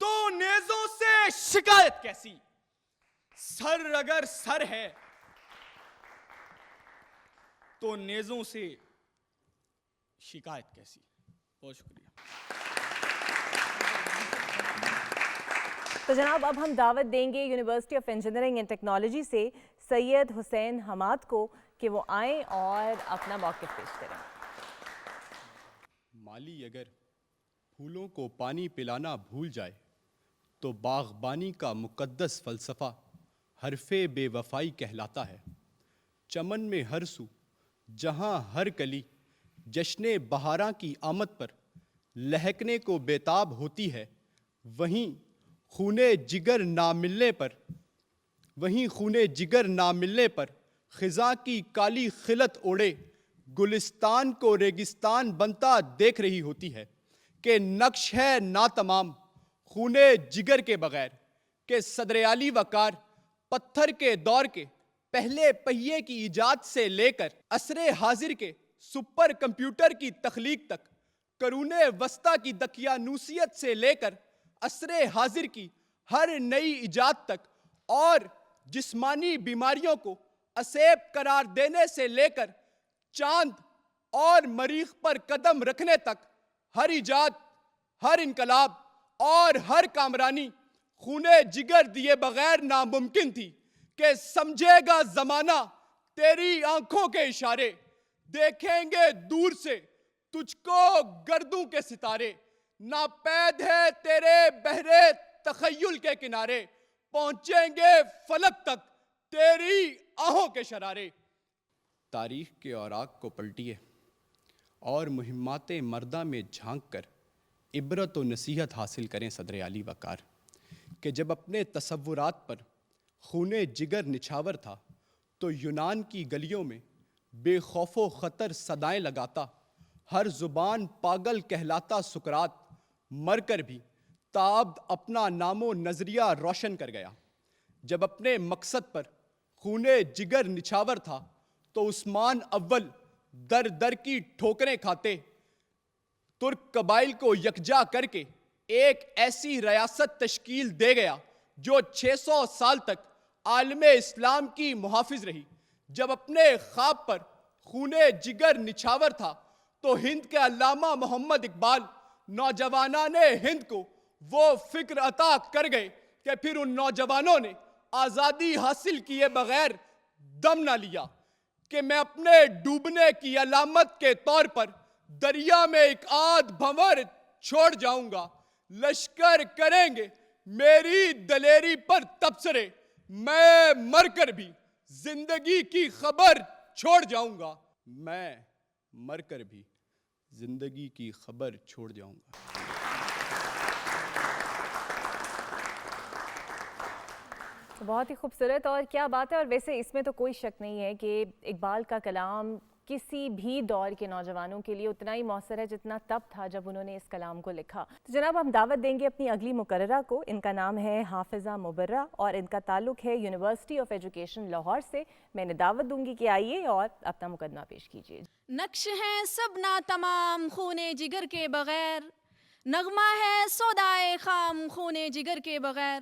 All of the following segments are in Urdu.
تو نیزوں سے شکایت کیسی؟ سر اگر سر ہے تو نیزوں سے شکایت کیسی؟ بہت شکریہ. تو جناب اب ہم دعوت دیں گے university of engineering and technology سے سید حسین حماد کو کہ وہ آئیں اور اپنا موقف پیش کریں. مالی اگر پھولوں کو پانی پلانا بھول جائے تو باغبانی کا مقدس فلسفہ حرف بے وفائی کہلاتا ہے. چمن میں ہر سو جہاں ہر کلی جشن بہاراں کی آمد پر لہکنے کو بیتاب ہوتی ہے، وہیں خونے جگر نہ ملنے پر خزاں کی کالی خلت اوڑے گلستان کو ریگستان بنتا دیکھ رہی ہوتی ہے کہ نقش ہے ناتمام خونے جگر کے بغیر کہ صدر علی وقار پتھر کے دور کے پہلے پہیے کی ایجاد سے لے کر عصر حاضر کے سپر کمپیوٹر کی تخلیق تک، قرون وسطیٰ کی دقیانوسیت سے لے کر عصر حاضر کی ہر نئی ایجاد تک، اور جسمانی بیماریوں کو اسیب قرار دینے سے لے کر چاند اور مریخ پر قدم رکھنے تک، ہر ایجاد، ہر انقلاب اور ہر کامرانی خونے جگر دیے بغیر ناممکن تھی کہ سمجھے گا زمانہ تیری آنکھوں کے اشارے، دیکھیں گے دور سے تجھ کو گردوں کے ستارے، ناپید ہے تیرے بحرے تخیل کے کنارے، پہنچیں گے فلک تک تیری آہوں کے شرارے. تاریخ کے اوراق کو پلٹیے اور مہمات مردہ میں جھانک کر عبرت و نصیحت حاصل کریں صدر علی وقار کہ جب اپنے تصورات پر خونے جگر نچھاور تھا تو یونان کی گلیوں میں بے خوف و خطر صدائیں لگاتا، ہر زبان پاگل کہلاتا سقراط مر کر بھی تابد اپنا نام و نظریہ روشن کر گیا. جب اپنے مقصد پر خونے جگر نچھاور تھا تو عثمان اول در در کی ٹھوکریں کھاتے ترک قبائل کو یکجا کر کے ایک ایسی ریاست تشکیل دے گیا جو 600 سال تک عالم اسلام کی محافظ رہی. جب اپنے خواب پر خونے جگر نچھاور تھا تو ہند کے علامہ محمد اقبال نوجوانان ہند کو وہ فکر عطا کر گئے کہ پھر ان نوجوانوں نے آزادی حاصل کیے بغیر دم نہ لیا کہ میں اپنے ڈوبنے کی علامت کے طور پر دریا میں ایک آدھ بھنور چھوڑ جاؤں گا. لشکر کریں گے میری دلیری پر تبصرے، میں مر کر بھی زندگی کی خبر چھوڑ جاؤں گا. میں مر کر بھی زندگی کی خبر چھوڑ جاؤں گا. بہت ہی خوبصورت اور کیا بات ہے. اور ویسے اس میں تو کوئی شک نہیں ہے کہ اقبال کا کلام کسی بھی دور کے نوجوانوں کے لیے اتنا ہی مؤثر ہے جتنا تب تھا جب انہوں نے اس کلام کو لکھا. تو جناب ہم دعوت دیں گے اپنی اگلی مقررہ کو. ان کا نام ہے حافظہ مبرہ اور ان کا تعلق ہے یونیورسٹی آف ایجوکیشن لاہور سے. میں انہیں دعوت دوں گی کہ آئیے اور اپنا مقدمہ پیش کیجیے. نقش ہیں سب ناتمام خونے جگر کے بغیر، نغمہ ہے سودائے خام خونے جگر کے بغیر.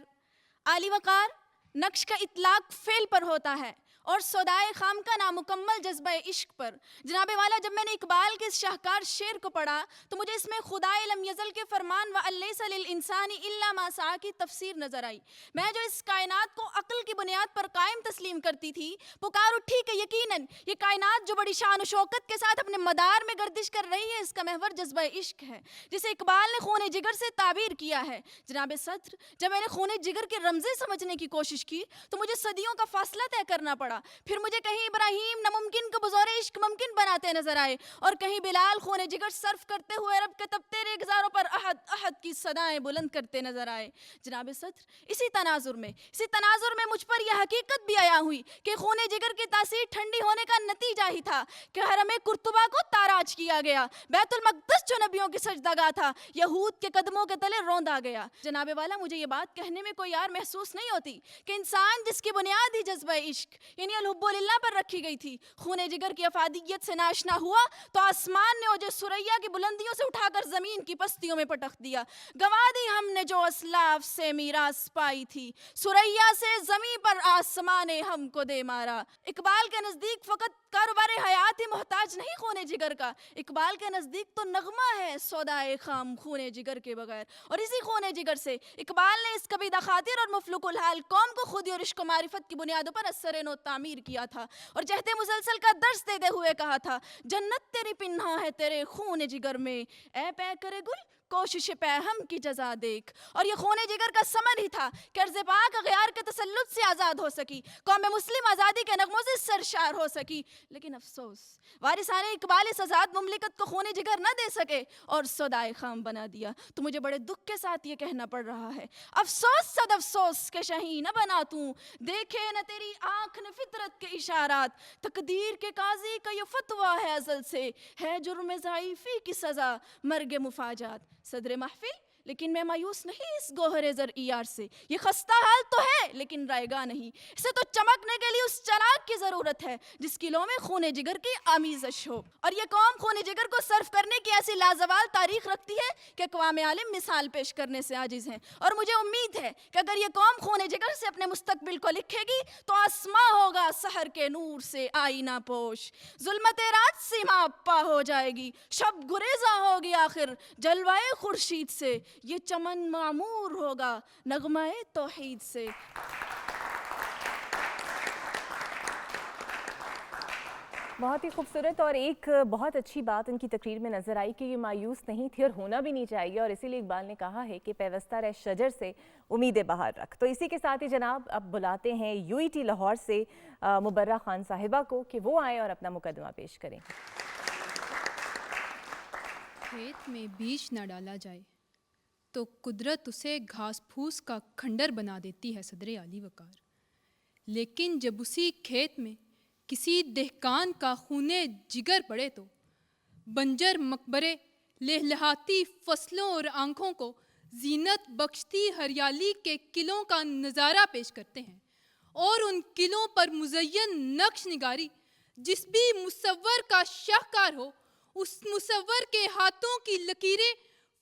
علی وقار، نقش کا اطلاق فعل پر ہوتا ہے اور سودائے خام کا نامکمل جذبہ عشق پر. جناب والا، جب میں نے اقبال کے اس شاہکار شعر کو پڑھا تو مجھے اس میں خدائے لم یزل کے فرمان وَأَلَّيْسَ لِلْإِنسَانِ إِلَّا مَا سَعَى کی تفسیر نظر آئی. میں جو اس کائنات کو عقل کی بنیاد پر قائم تسلیم کرتی تھی، پکار اٹھی کہ یقیناً یہ کائنات جو بڑی شان و شوکت کے ساتھ اپنے مدار میں گردش کر رہی ہے، اس کا محور جذبہ عشق ہے جسے اقبال نے خون جگر سے تعبیر کیا ہے. جناب صدر، جب میں نے خون جگر کے رمزیں سمجھنے کی کوشش کی تو مجھے صدیوں کا فاصلہ طے کرنا پڑا. پھر مجھے کہیں ابراہیم ناممکن کو بزور عشق ممکن بناتے نظر آئے اور کہیں بلال خون جگر صرف کرتے ہوئے رب کے تب تیرے گزاروں پر احد احد کی صدائیں بلند کرتے نظر آئے. جناب صدر، اسی تناظر میں مجھ پر یہ حقیقت بھی آیا ہوئی کہ خون جگر کی تاثیر ٹھنڈی ہونے کا نتیجہ ہی تھا کہ حرم قرطبہ کو تاراج کیا گیا، بیت المقدس جو نبیوں کی سجدہ گاہ تھا یہود کے قدموں کے تلے روندا گیا. جناب والا، مجھے یہ بات کہنے میں کوئی یار محسوس نہیں ہوتی کہ انسان جس کی بنیاد ہی جذبہ عشق، عینی الحب للہ پر رکھی گئی تھی. خون جگر کی افادیت سے ناشنا ہوا تو آسمان نے اوج ثریا کی بلندیوں سے اٹھا کر زمین کی پستیوں میں پٹخ دیا. گوا دی ہم نے جو اسلاف سے میراث پائی تھی, ثریا سے زمین پر آسمان نے ہم کو دے مارا. اقبال کے نزدیک فقط کاروبار حیات ہی محتاج نہیں خون جگر کا, اقبال کے نزدیک تو نغمہ ہے سودائے خام خون جگر کے بغیر. اور اسی خون جگر سے اقبال نے اس کبیدہ خاطر اور مفلوک الحال قوم کو خودی اور عشق و معرفت کی بنیادوں پر اثر نو تعمیر کیا تھا, اور جہد مسلسل کا درس دیتے ہوئے کہا تھا, جنت تیری پنہا ہے تیرے خون جگر میں, اے پے کرے گل کوشش پہ ہم کی جزا دیکھ. اور یہ خون جگر کا ثمر ہی تھا کہ ارض پاک اغیار کے تسلط سے آزاد ہو سکی, قوم مسلم آزادی کے نغموں سے سرشار ہو سکی. لیکن افسوس وارثان اقبال اس آزاد مملکت کو خون جگر نہ دے سکے اور سودائے خام بنا دیا. تو مجھے بڑے دکھ کے ساتھ یہ کہنا پڑ رہا ہے, افسوس صد افسوس کہ شہین نہ بنا تو, دیکھے نہ تیری آنکھ نے فطرت کے اشارات. تقدیر کے قاضی کا یہ فتویٰ ہے ازل سے, ہے جرم ضعیفی کی سزا مرگ مفاجات. صدر محفل لیکن میں مایوس نہیں اس گوہر زرعیار سے, یہ خستہ حال تو ہے لیکن رائے گا نہیں. اسے تو چمکنے کے لیے اس چراغ کی ضرورت ہے جس کی لو میں خون جگر کی آمیزش ہو. اور یہ قوم خون جگر کو صرف کرنے کی ایسی لازوال تاریخ رکھتی ہے کہ اقوام عالم مثال پیش کرنے سے عاجز ہیں. اور مجھے امید ہے کہ اگر یہ قوم خون جگر سے اپنے مستقبل کو لکھے گی تو آسماں ہوگا سحر کے نور سے آئینہ پوش, ظلمت رات سیما پا ہو جائے گی, شب گریزاں ہوگی آخر جلوائے خورشید سے, یہ چمن معمور ہوگا نغمہ توحید سے. بہت ہی خوبصورت, اور ایک بہت اچھی بات ان کی تقریر میں نظر آئی کہ یہ مایوس نہیں تھی اور ہونا بھی نہیں چاہیے, اور اسی لیے اقبال نے کہا ہے کہ پیوستہ رہ شجر سے امید بہار رکھ. تو اسی کے ساتھ ہی جناب اب بلاتے ہیں UET لاہور سے مبرہ خان صاحبہ کو کہ وہ آئیں اور اپنا مقدمہ پیش کریں. کھیت میں بیج نہ ڈالا جائے تو قدرت اسے گھاس پھوس کا کھنڈر بنا دیتی ہے صدر عالی وقار. لیکن جب اسی کھیت میں کسی دہقان کا خون جگر پڑے تو بنجر مقبرے لہلہاتی فصلوں اور آنکھوں کو زینت بخشتی ہریالی کے قلعوں کا نظارہ پیش کرتے ہیں, اور ان قلعوں پر مزین نقش نگاری جس بھی مصور کا شاہکار ہو, اس مصور کے ہاتھوں کی لکیریں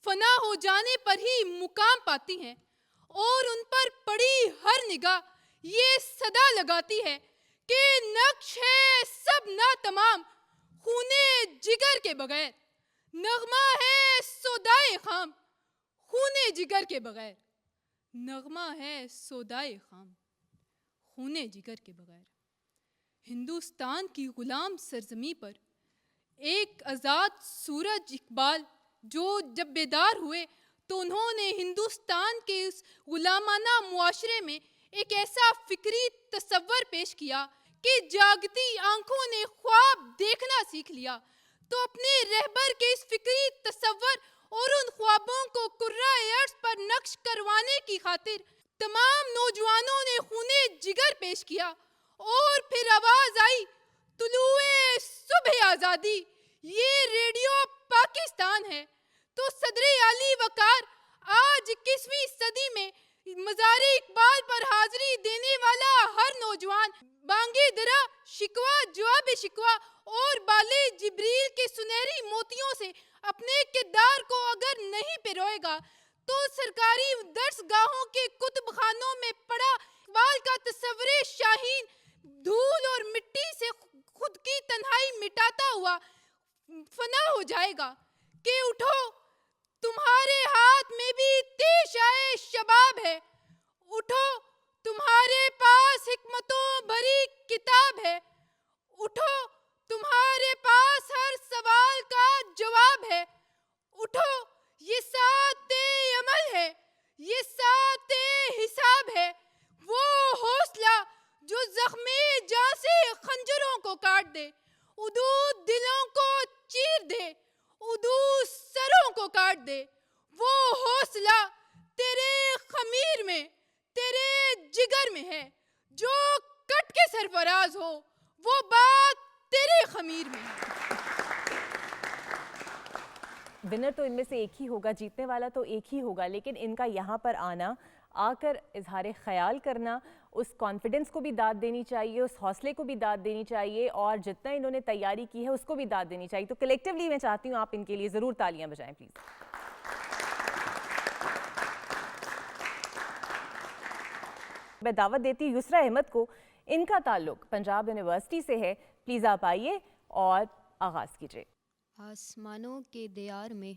فنا ہو جانے پر ہی مقام پاتی ہیں, اور ان پر پڑی ہر نگاہ یہ صدا لگاتی ہے کہ نقش ہے سب ناتمام خون جگر کے بغیر, نغمہ ہے سودائے خام خون جگر کے بغیر, نغمہ ہے سودائے خام خون جگر کے بغیر. ہندوستان کی غلام سرزمی پر ایک آزاد سورج اقبال جو جب بیدار ہوئے تو انہوں نے ہندوستان کے اس غلامانہ معاشرے میں ایک ایسا فکری تصور پیش کیا کہ جاگتی آنکھوں نے خواب دیکھنا سیکھ لیا. تو اپنے رہبر کے اس فکری تصور اور ان خوابوں کو قرۂ ارض پر نقش کروانے کی خاطر تمام نوجوانوں نے خون جگر پیش کیا, اور پھر آواز آئی طلوع صبح آزادی, یہ ریڈیو پاکستان ہے. تو صدر عالی وقار آج 21ویں صدی میں مزار اقبال پر حاضری دینے والا ہر نوجوان بانگی درا شکوہ جواب شکوہ اور بالے جبریل کے سنہری موتیوں سے اپنے کردار کو اگر نہیں پروئے گا تو سرکاری درس گاہوں کے کتب خانوں میں پڑا اقبال کا تصور شاہین دھول اور مٹی سے خود کی تنہائی مٹاتا ہوا فنا ہو جائے گا. کہ اٹھو تمہارے ہاتھ میں بھی تیشائے شباب ہے, اٹھو تمہارے پاس حکمتوں بھری کتاب ہے, اٹھو تمہارے پاس ہر سوال کا جواب ہے, اٹھو یہ ساتھ عمل ہے, یہ ساتھ حساب ہے, وہ حوصلہ جو زخمی جاں سے خنجروں کو کاٹ دے, ادود دلوں کو چیر دے, ادود سروں کو کاٹ دے, وہ حوصلہ تیرے خمیر میں تیرے جگر میں ہے, جو کٹ کے سرفراز ہو وہ بات تیرے خمیر میں ہے. ونر تو ان میں سے ایک ہی ہوگا, جیتنے والا تو ایک ہی ہوگا, لیکن ان کا یہاں پر آنا, آ کر اظہار خیال کرنا, اس کانفیڈنس کو بھی داد دینی چاہیے, اس حوصلے کو بھی داد دینی چاہیے, اور جتنا انہوں نے تیاری کی ہے اس کو بھی داد دینی چاہیے. تو کلیکٹیولی میں چاہتی ہوں آپ ان کے لیے ضرور تالیاں بجائیں پلیز. میں دعوت دیتی ہوں یسریٰ احمد کو, ان کا تعلق پنجاب یونیورسٹی سے ہے. پلیز آپ آئیے اور آغاز کیجیے. آسمانوں کے دیار میں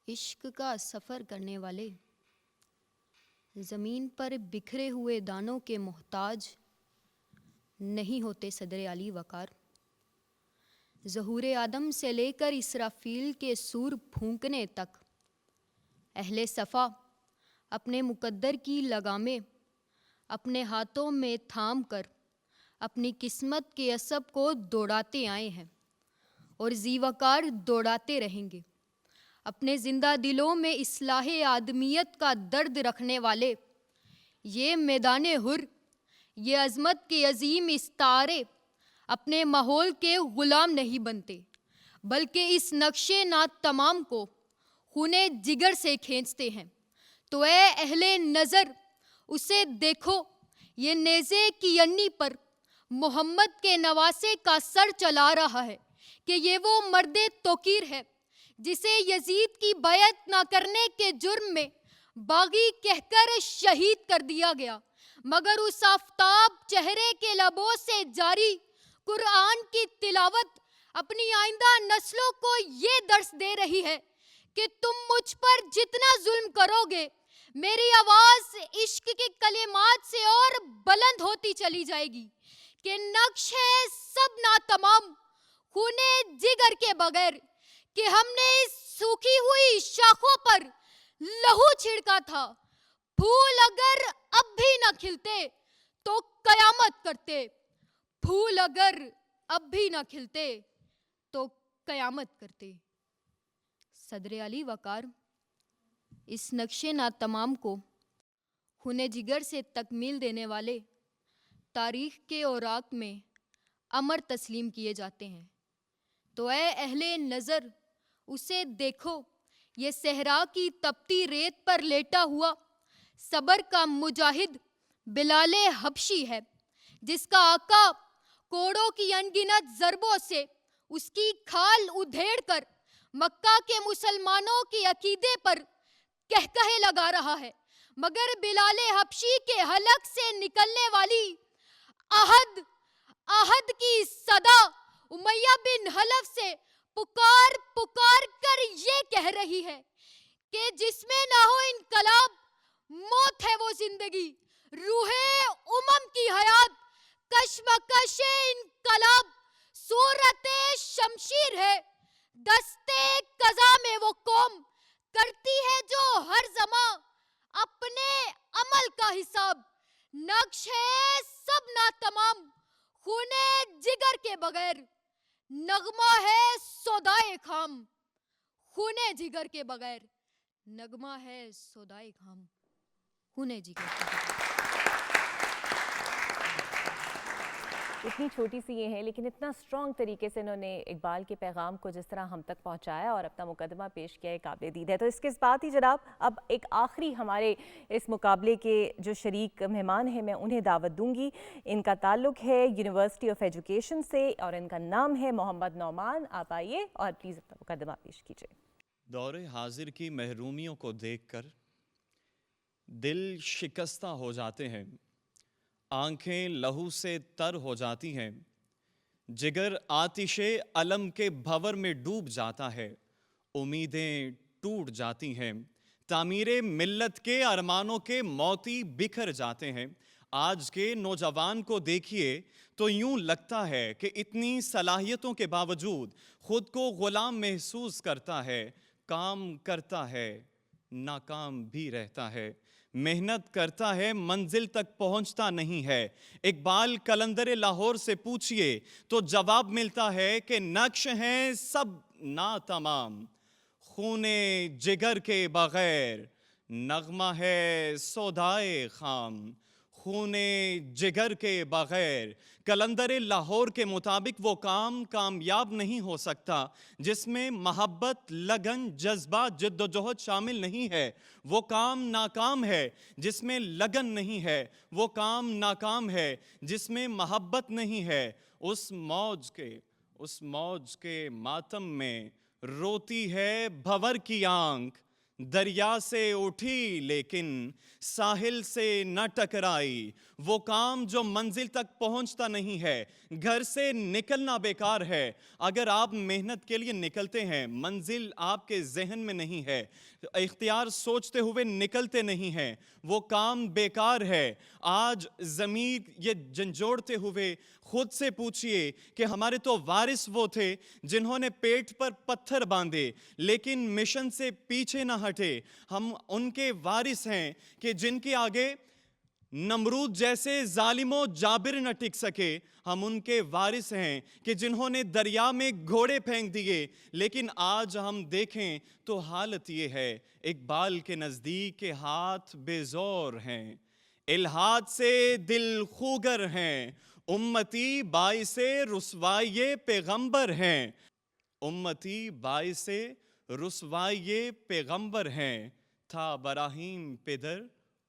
عشق کا سفر کرنے والے, زمین پر بکھرے ہوئے دانوں کے محتاج نہیں ہوتے صدر علی وقار. ظہور آدم سے لے کر اسرافیل کے سور پھونکنے تک اہل صفا اپنے مقدر کی لگامیں اپنے ہاتھوں میں تھام کر اپنی قسمت کے عصب کو دوڑاتے آئے ہیں اور ذی وقار دوڑاتے رہیں گے. اپنے زندہ دلوں میں اصلاح آدمیت کا درد رکھنے والے یہ میدان حر, یہ عظمت کے عظیم استعارے اپنے ماحول کے غلام نہیں بنتے, بلکہ اس نقش نات تمام کو خون جگر سے کھینچتے ہیں. تو اے اہل نظر اسے دیکھو, یہ نیزے کی ینی پر محمد کے نواسے کا سر چلا رہا ہے کہ یہ وہ مرد توقیر ہے جسے یزید کی بیعت نہ کرنے کے جرم میں باغی کہہ کر شہید کر دیا گیا, مگر اس آفتاب چہرے کے لبوں سے جاری قرآن کی تلاوت اپنی آئندہ نسلوں کو یہ درس دے رہی ہے کہ تم مجھ پر جتنا ظلم کرو گے میری آواز عشق کے کلمات سے اور بلند ہوتی چلی جائے گی کہ نقش ہے سب ناتمام خونے جگر کے بغیر, کہ ہم نے اس سوکھی ہوئی شاخوں پر لہو چھڑکا تھا. پھول اگر اب بھی نہ کھلتے تو قیامت کرتے, پھول اگر اب بھی نہ کھلتے تو قیامت کرتے. صدر علی وقار اس نقش ناتمام کو خون جگر سے تکمیل دینے والے تاریخ کے اوراق میں امر تسلیم کیے جاتے ہیں. تو اے اہل نظر اسے دیکھو, یہ صحرا کی تپتی ریت پر لیٹا ہوا صبر کا مجاہد بلال حبشی ہے, جس کا آقا کوڑوں کی انگنت ضربوں سے اس کی کھال ادھیڑ کر مکہ کے مسلمانوں کے عقیدے پر کہکہے لگا رہا ہے, مگر بلال حبشی کے حلق سے نکلنے والی احد کی صدا امیہ بن حلف سے پکار پکار کر یہ کہہ رہی ہے کہ جس میں نہ ہو انقلاب موت ہے وہ زندگی, روح امم کی حیات کشمکش انقلاب صورت شمشیر ہے. دستے قضا میں وہ قوم کرتی ہے جو ہر زمان اپنے عمل کا حساب, نقش ہے سب ناتمام خونے جگر کے بغیر, نغمہ ہے سودائے خام خونے جگر کے بغیر, نغمہ ہے سودائے خام خونے جگر کے بغیر. اتنی چھوٹی سی یہ ہے لیکن اتنا اسٹرانگ طریقے سے انہوں نے اقبال کے پیغام کو جس طرح ہم تک پہنچایا اور اپنا مقدمہ پیش کیا, ایک قابل دید ہے. تو اس کے بعد ہی جناب اب ایک آخری ہمارے اس مقابلے کے جو شریک مہمان ہیں میں انہیں دعوت دوں گی. ان کا تعلق ہے یونیورسٹی آف ایجوکیشن سے اور ان کا نام ہے محمد نعمان. آپ آئیے اور پلیز اپنا مقدمہ پیش کیجیے. دور حاضر کی محرومیوں کو دیکھ کر دل شکستہ ہو جاتے ہیں, آنکھیں لہو سے تر ہو جاتی ہیں, جگر آتش علم کے بھور میں ڈوب جاتا ہے, امیدیں ٹوٹ جاتی ہیں, تعمیر ملت کے ارمانوں کے موتی بکھر جاتے ہیں. آج کے نوجوان کو دیکھیے تو یوں لگتا ہے کہ اتنی صلاحیتوں کے باوجود خود کو غلام محسوس کرتا ہے, کام کرتا ہے ناکام بھی رہتا ہے, محنت کرتا ہے منزل تک پہنچتا نہیں ہے. اقبال قلندر لاہور سے پوچھئے تو جواب ملتا ہے کہ نقش ہیں سب ناتمام خون جگر کے بغیر, نغمہ ہے سودائے خام خون جگر کے بغیر. کلندر لاہور کے مطابق وہ کام کامیاب نہیں ہو سکتا جس میں محبت، لگن، جذبہ، جد و جہد شامل نہیں ہے۔ وہ کام ناکام ہے جس میں لگن نہیں ہے، وہ کام ناکام ہے جس میں محبت نہیں ہے۔ اس موج کے ماتم میں روتی ہے بھور کی آنکھ، دریا سے اٹھی لیکن ساحل سے نہ ٹکرائی۔ وہ کام جو منزل تک پہنچتا نہیں ہے، گھر سے نکلنا بیکار ہے۔ اگر آپ محنت کے لیے نکلتے ہیں، منزل آپ کے ذہن میں نہیں ہے، اختیار سوچتے ہوئے نکلتے نہیں ہیں، وہ کام بیکار ہے۔ آج ضمیر یہ جھنجھوڑتے ہوئے خود سے پوچھئے کہ ہمارے تو وارث وہ تھے جنہوں نے پیٹ پر پتھر باندھے لیکن مشن سے پیچھے نہ ہٹے۔ ہم ان کے وارث ہیں کہ جن کے آگے نمرود جیسے ظالم و جابر نہ ٹک سکے۔ ہم ان کے وارث ہیں کہ جنہوں نے دریا میں گھوڑے پھینک دیے، لیکن آج ہم دیکھیں تو حالت یہ ہے، اقبال کے نزدیک کے ہاتھ بے زور ہیں، الحاد سے دل خوگر ہیں، امتی باعث رسوائی پیغمبر ہیں، امتی باعث رسوائی پیغمبر ہیں۔ تھا براہیم پدر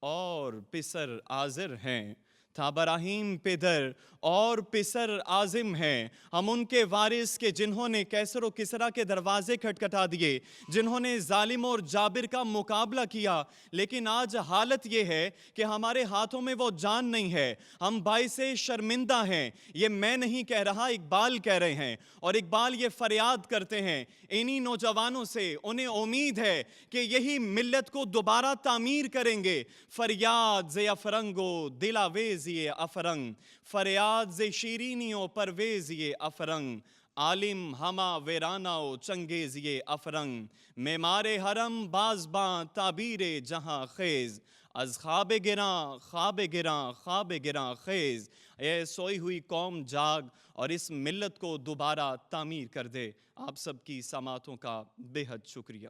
اور پسر آذر ہیں، تھا براہیم پدر اور پسر عازم ہیں۔ ہم ان کے وارث کے جنہوں نے کیسر و کسرا کے دروازے کھٹکھٹا دیے، جنہوں نے ظالم اور جابر کا مقابلہ کیا، لیکن آج حالت یہ ہے کہ ہمارے ہاتھوں میں وہ جان نہیں ہے۔ ہم باعث شرمندہ ہیں۔ یہ میں نہیں کہہ رہا، اقبال کہہ رہے ہیں، اور اقبال یہ فریاد کرتے ہیں انہی نوجوانوں سے۔ انہیں امید ہے کہ یہی ملت کو دوبارہ تعمیر کریں گے۔ فریاد ز افرنگو دل آویزی افرنگ، فریاد ز شیرینیوں پرویزی افرنگ، عالم ہما ویرانہ چنگیزی افرنگ، معمار حرم بازباں تعبیر جہاں خیز، از خواب گراں خواب گراں خواب گراں خیز۔ اے سوئی ہوئی قوم جاگ اور اس ملت کو دوبارہ تعمیر کر دے۔ آپ سب کی سماعتوں کا بے حد شکریہ۔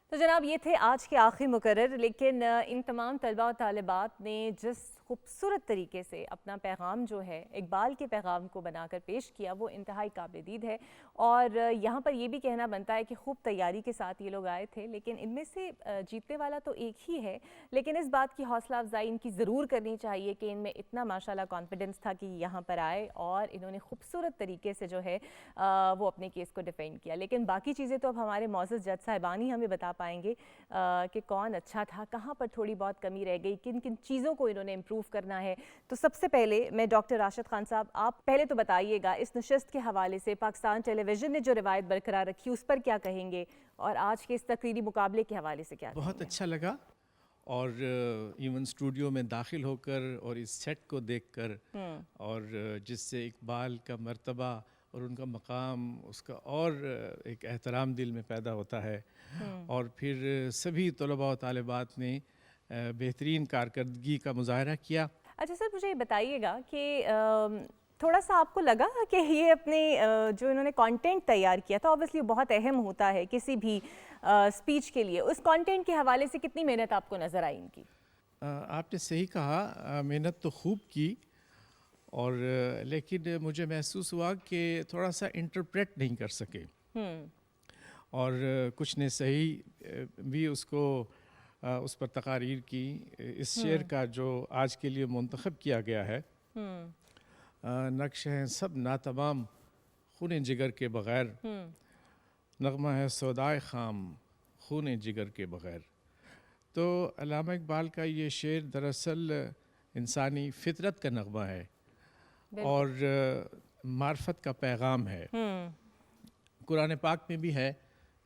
تو جناب یہ تھے آج کے آخری مقرر، لیکن ان تمام طلباء و طالبات نے جس خوبصورت طریقے سے اپنا پیغام جو ہے اقبال کے پیغام کو بنا کر پیش کیا، وہ انتہائی قابل دید ہے۔ اور یہاں پر یہ بھی کہنا بنتا ہے کہ خوب تیاری کے ساتھ یہ لوگ آئے تھے، لیکن ان میں سے جیتنے والا تو ایک ہی ہے، لیکن اس بات کی حوصلہ افزائی ان کی ضرور کرنی چاہیے کہ ان میں اتنا ماشاءاللہ کانفیڈنس تھا کہ یہاں پر آئے اور انہوں نے خوبصورت طریقے سے جو ہے وہ اپنے کیس کو ڈیفینڈ کیا۔ لیکن باقی چیزیں تو اب ہمارے معزز جج صاحبان ہی ہمیں بتا پائیں گے کہ کون اچھا تھا، کہاں پر تھوڑی بہت کمی رہ گئی، کن کن چیزوں کو انہوں نے امپروو کرنا ہے۔ تو سب سے پہلے میں ڈاکٹر راشد خان صاحب، آپ پہلے تو بتائیے گا اس نشست کے حوالے سے پاکستان ٹیلی ویژن نے جو روایت برقرار رکھی اس پر کیا کہیں گے، اور آج کے اس تقریری مقابلے کے حوالے سے کیا کہیں گے؟ بہت اچھا لگا، اور ایون اسٹوڈیو میں داخل ہو کر اور اس سیٹ کو دیکھ کر، اور جس سے اقبال کا مرتبہ اور ان کا مقام، اس کا اور ایک احترام دل میں پیدا ہوتا ہے۔ اور پھر سبھی طلباء و طالبات نے بہترین کارکردگی کا مظاہرہ کیا۔ اچھا سر، مجھے یہ بتائیے گا کہ تھوڑا سا آپ کو لگا کہ یہ اپنے جو انہوں نے کانٹینٹ تیار کیا تھا، اوبویسلی بہت اہم ہوتا ہے کسی بھی اسپیچ کے لیے، اس کانٹینٹ کے حوالے سے کتنی محنت آپ کو نظر آئی ان کی؟ آپ نے صحیح کہا، محنت تو خوب کی، اور لیکن مجھے محسوس ہوا کہ تھوڑا سا انٹرپریٹ نہیں کر سکے، اور کچھ نے صحیح بھی اس کو اس پر تقاریر کی۔ اس شعر کا جو آج کے لیے منتخب کیا گیا ہے، نقش ہیں سب ناتمام خون جگر کے بغیر، نغمہ ہے سودائے خام خون جگر کے بغیر۔ تو علامہ اقبال کا یہ شعر دراصل انسانی فطرت کا نغمہ ہے اور معرفت کا پیغام ہے۔ قرآن پاک میں بھی ہے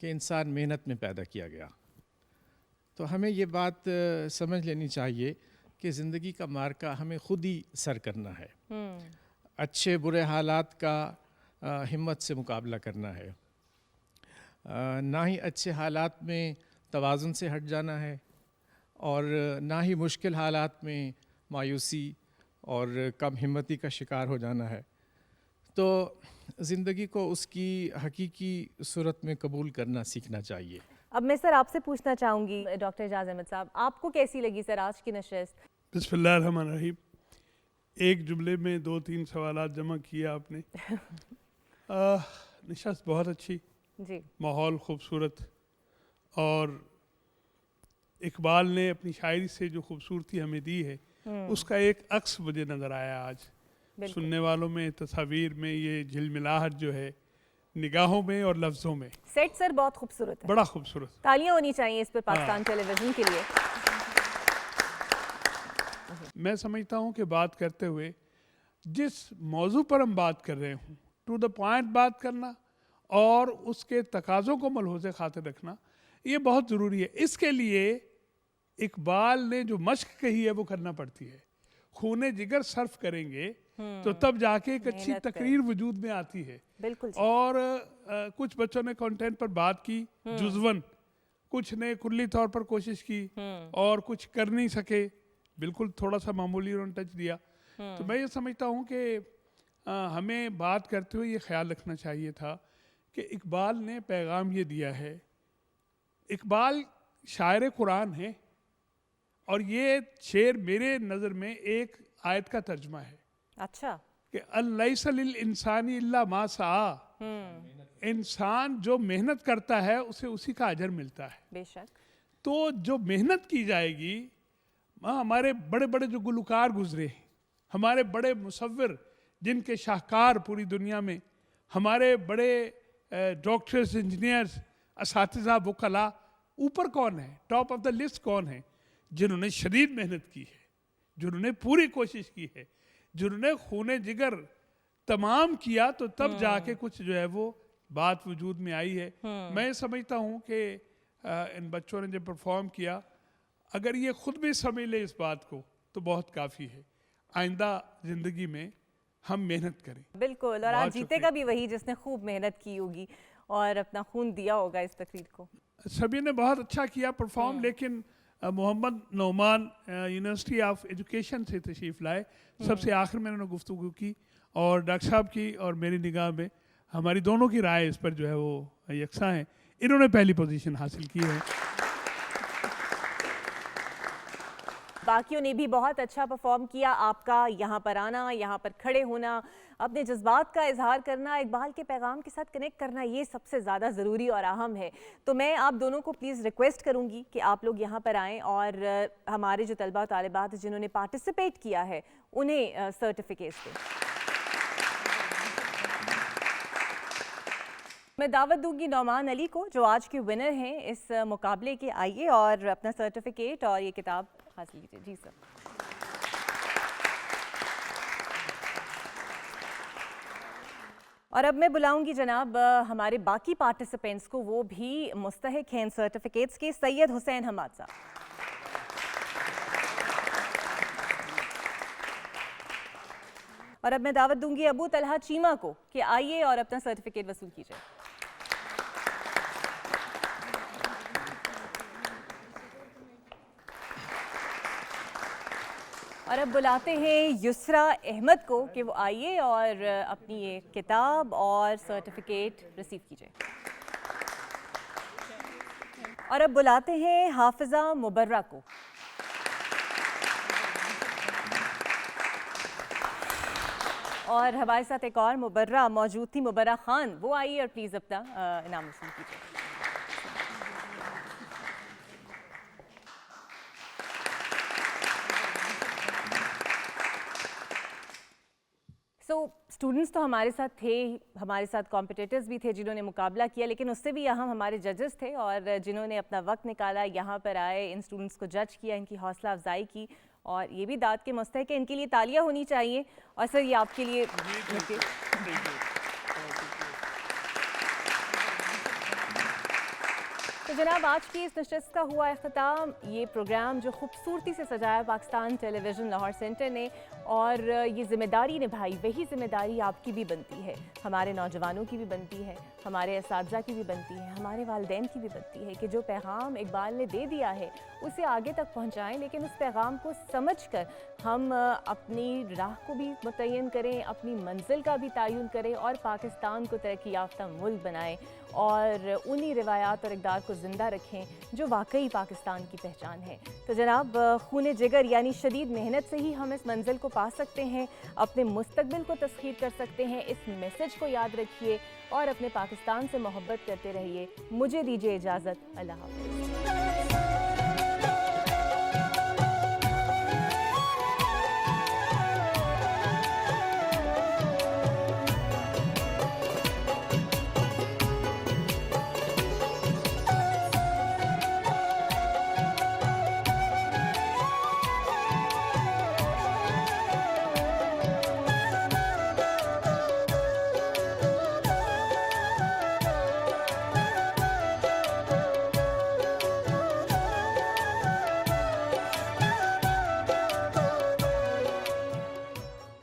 کہ انسان محنت میں پیدا کیا گیا۔ تو ہمیں یہ بات سمجھ لینی چاہیے کہ زندگی کا معرکہ ہمیں خود ہی سر کرنا ہے، اچھے برے حالات کا ہمت سے مقابلہ کرنا ہے، نہ ہی اچھے حالات میں توازن سے ہٹ جانا ہے، اور نہ ہی مشکل حالات میں مایوسی اور کم ہمتی کا شکار ہو جانا ہے۔ تو زندگی کو اس کی حقیقی صورت میں قبول کرنا سیکھنا چاہیے۔ اب میں سر آپ سے پوچھنا چاہوں گی ڈاکٹر اعجاز احمد صاحب، آپ کو کیسی لگی سر آج کی نشست؟ بسم اللہ الرحمن الرحیم. ایک جملے میں 2-3 سوالات جمع کیا آپ نے. نشست بہت اچھی, جی ماحول خوبصورت, اور اقبال نے اپنی شاعری سے جو خوبصورتی ہمیں دی ہے اس کا ایک عکس مجھے نظر آیا آج. سننے والوں میں, تصاویر میں یہ جھلملاہٹ جو ہے, نگاہوں میں اور لفظوں میں. سیٹ سر بہت خوبصورت ہے, بڑا خوبصورت. تالیاں ہونی چاہیے اس پر پاکستان ٹیلی ویژن کے لیے. میں سمجھتا ہوں کہ بات کرتے ہوئے جس موضوع پر ہم بات کر رہے ہوں, ٹو دا پوائنٹ بات کرنا اور اس کے تقاضوں کو ملحوظ خاطر رکھنا, یہ بہت ضروری ہے. اس کے لیے اقبال نے جو مشق کہی ہے وہ کرنا پڑتی ہے. خون جگر صرف کریں گے تو تب جا کے ایک اچھی تقریر وجود میں آتی ہے. بالکل. اور کچھ بچوں نے کنٹینٹ پر بات کی جزون, کچھ نے کلی طور پر کوشش کی اور کچھ کر نہیں سکے, بالکل تھوڑا سا معمولی انہوں نے ٹچ دیا. تو میں یہ سمجھتا ہوں کہ ہمیں بات کرتے ہوئے یہ خیال رکھنا چاہیے تھا کہ اقبال نے پیغام یہ دیا ہے. اقبال شاعر قرآن ہے اور یہ شعر میرے نظر میں ایک آیت کا ترجمہ ہے. اچھا. کہ الیس للانسان الا ما سعی, انسان جو محنت کرتا ہے اسے اسی کا اجر ملتا ہے. بے شک. تو جو محنت کی جائے گی, ہمارے بڑے بڑے جو گلوکار گزرے ہیں, ہمارے بڑے مصور جن کے شاہکار پوری دنیا میں, ہمارے بڑے ڈاکٹرز, انجینئرز, اساتذہ, وکلاء, اوپر کون ہے, ٹاپ آف دا لسٹ کون ہے؟ جنہوں نے شدید محنت کی ہے, جنہوں نے پوری کوشش کی ہے, جنہوں نے خون جگر تمام کیا, تو تب جا کے کچھ جو ہے وہ بات وجود میں آئی ہے. میں سمجھتا ہوں کہ ان بچوں نے جب پرفارم کیا, اگر یہ خود بھی سمجھ لے اس بات کو تو بہت کافی ہے. آئندہ زندگی میں ہم محنت کریں. بالکل. اور آج جیتے گا بھی وہی جس نے خوب محنت کی ہوگی اور اپنا خون دیا ہوگا اس تقریر کو. سبھی نے بہت اچھا کیا پرفارم, لیکن محمد نعمان یونیورسٹی آف ایجوکیشن سے تشریف لائے, سب سے آخر میں انہوں نے گفتگو کی, اور ڈاکٹر صاحب کی اور میری نگاہ میں ہماری دونوں کی رائے اس پر جو ہے وہ یکساں ہیں. انہوں نے پہلی پوزیشن حاصل کی ہے. باقیوں نے بھی بہت اچھا پرفارم کیا. آپ کا یہاں پر آنا, یہاں پر کھڑے ہونا, اپنے جذبات کا اظہار کرنا, اقبال کے پیغام کے ساتھ کنیکٹ کرنا, یہ سب سے زیادہ ضروری اور اہم ہے. تو میں آپ دونوں کو پلیز ریکویسٹ کروں گی کہ آپ لوگ یہاں پر آئیں اور ہمارے جو طلبہ و طالبات جنہوں نے پارٹیسپیٹ کیا ہے انہیں سرٹیفکیٹس دیں. میں دعوت دوں گی نعمان علی کو جو آج کے ونر ہیں اس مقابلے کے, آئیے اور اپنا سرٹیفکیٹ اور یہ کتاب حاصل کیجیے. جی سر. اور اب میں بلاؤں گی جناب ہمارے باقی پارٹیسپینٹس کو, وہ بھی مستحق ہیں سرٹیفکیٹس کے. سید حسین حماد صاحب. اور اب میں دعوت دوں گی ابو طلحہ چیمہ کو کہ آئیے اور اپنا سرٹیفکیٹ وصول کیجیے. اور اب بلاتے ہیں یسرا احمد کو کہ وہ آئیے اور اپنی یہ کتاب اور سرٹیفکیٹ ریسیو کیجیے. اور اب بلاتے ہیں حافظہ مبرہ کو. اور ہمارے ساتھ ایک اور مبرہ موجود تھی, مبرہ خان, وہ آئیے اور پلیز اپنا انعام وصول کیجیے. اسٹوڈنٹس تو ہمارے ساتھ تھے, ہمارے ساتھ کمپٹیٹرز بھی تھے جنہوں نے مقابلہ کیا, لیکن اس سے بھی اہم ہمارے ججز تھے اور جنہوں نے اپنا وقت نکالا, یہاں پر آئے, ان اسٹوڈنٹس کو جج کیا, ان کی حوصلہ افزائی کی, اور یہ بھی داد کے مستحق ہے. ان کے لیے تالیاں ہونی چاہیے. اور سر یہ آپ کے لیے. تو جناب آج کی اس نشست کا ہوا اختتام. یہ پروگرام جو خوبصورتی سے سجایا پاکستان ٹیلی ویژن لاہور سینٹر نے, اور یہ ذمہ داری نبھائی, وہی ذمہ داری آپ کی بھی بنتی ہے, ہمارے نوجوانوں کی بھی بنتی ہے, ہمارے اساتذہ کی بھی بنتی ہے, ہمارے والدین کی بھی بنتی ہے کہ جو پیغام اقبال نے دے دیا ہے اسے آگے تک پہنچائیں, لیکن اس پیغام کو سمجھ کر ہم اپنی راہ کو بھی متعین کریں, اپنی منزل کا بھی تعین کریں اور پاکستان کو ترقی یافتہ ملک بنائیں, اور انہی روایات اور اقدار کو زندہ رکھیں جو واقعی پاکستان کی پہچان ہے۔ تو جناب، خون جگر یعنی شدید محنت سے ہی ہم اس منزل کو پا سکتے ہیں، اپنے مستقبل کو تسخیر کر سکتے ہیں۔ اس میسج کو یاد رکھیے اور اپنے پاکستان سے محبت کرتے رہیے۔ مجھے دیجیے اجازت، اللہ حافظ۔